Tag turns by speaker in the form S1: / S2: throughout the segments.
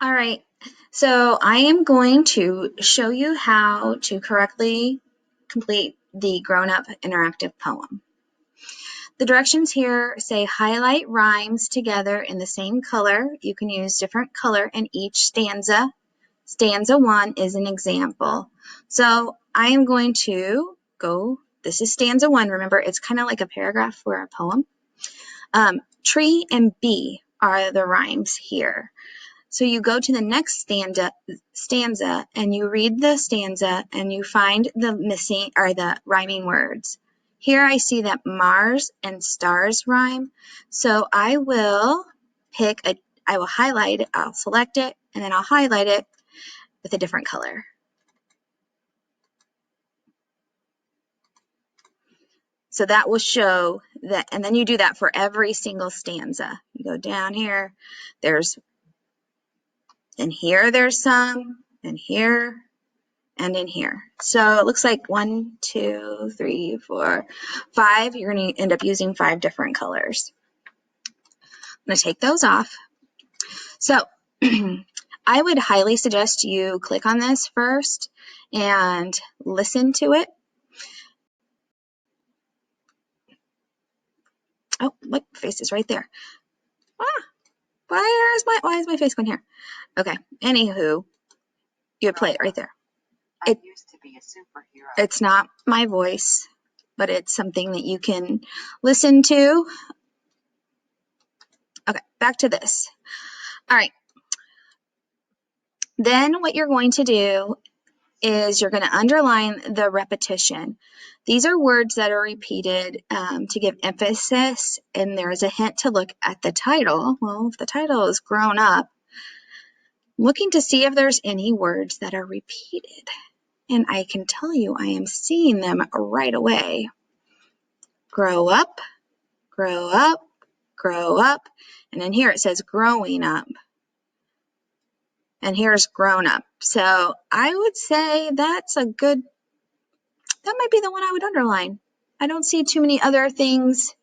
S1: All right, so I am going to show you how to correctly complete the grown-up interactive poem. The directions here say highlight rhymes together in the same color. You can use different color in each stanza. Stanza 1 is an example. So I am going to go, this is stanza 1. Remember, it's kind of like a paragraph for a poem. Tree and bee are the rhymes here. So you go to the next stanza and you read the stanza and you find the missing or the rhyming words. Here I see that Mars and stars rhyme. So I will highlight it, I'll select it, and then I'll highlight it with a different color. So that will show that, and then you do that for every single stanza. You go down here, and here there's some, and here, and in here. So it looks like 1, 2, 3, 4, 5. You're going to end up using 5 different colors. I'm going to take those off. So I would highly suggest you click on this first and listen to it. Oh, my face is right there. Why is my face going here? Okay, anywho, you would play it right there. I used to be a superhero. It's not my voice, but it's something that you can listen to. Okay, back to this. All right. Then what you're going to do is you're going to underline the repetition. These are words that are repeated to give emphasis, and there's a hint to look at the title. Well, if the title is grown up, looking to see if there's any words that are repeated. And I can tell you I am seeing them right away. Grow up, grow up, grow up. And then here it says growing up. And here's grown up. So I would say that might be the one I would underline. I don't see too many other things.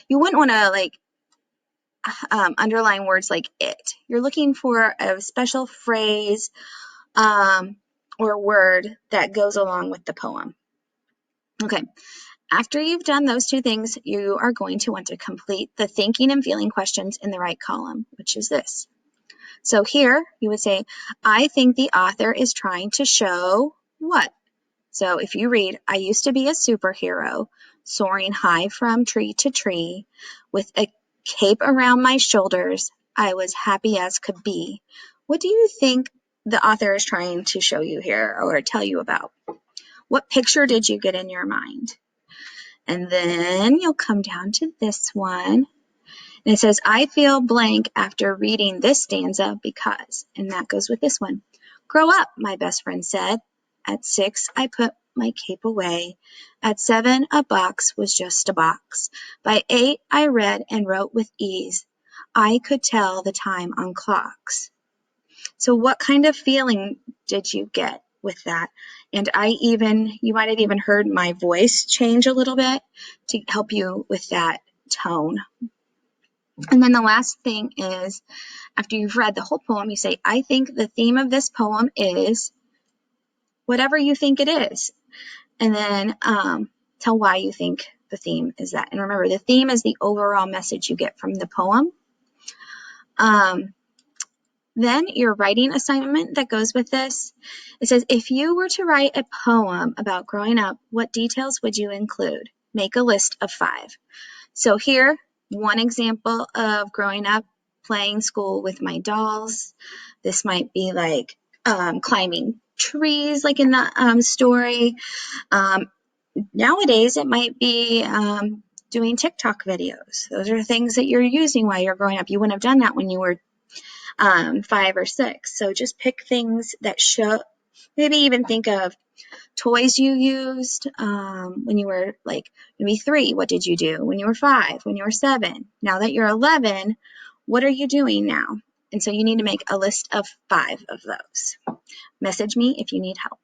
S1: You wouldn't want to underline words like it. You're looking for a special phrase or word that goes along with the poem. Okay, after you've done those 2 things, you are going to want to complete the thinking and feeling questions in the right column, which is this. So here you would say, I think the author is trying to show what? So if you read, I used to be a superhero, soaring high from tree to tree, with a cape around my shoulders, I was happy as could be. What do you think the author is trying to show you here or tell you about? What picture did you get in your mind? And then you'll come down to this one. And it says, I feel blank after reading this stanza because, and that goes with this one. Grow up, my best friend said. At 6, I put my cape away. At 7, a box was just a box. By 8, I read and wrote with ease. I could tell the time on clocks. So what kind of feeling did you get with that? And you might have even heard my voice change a little bit to help you with that tone. And then the last thing is, after you've read the whole poem, you say, I think the theme of this poem is whatever you think it is. And then tell why you think the theme is that. And remember, the theme is the overall message you get from the poem. Then your writing assignment that goes with this, it says, if you were to write a poem about growing up, what details would you include? Make a list of 5. So here, one example of growing up, playing school with my dolls. This might be like climbing trees, like in the story. Nowadays, it might be doing TikTok videos. Those are things that you're using while you're growing up. You wouldn't have done that when you were 5 or 6. So just pick things that show, maybe even think of toys you used when you were maybe 3. What did you do when you were 5, when you were 7? Now that you're 11, what are you doing now? And so you need to make a list of 5 of those. Message me if you need help.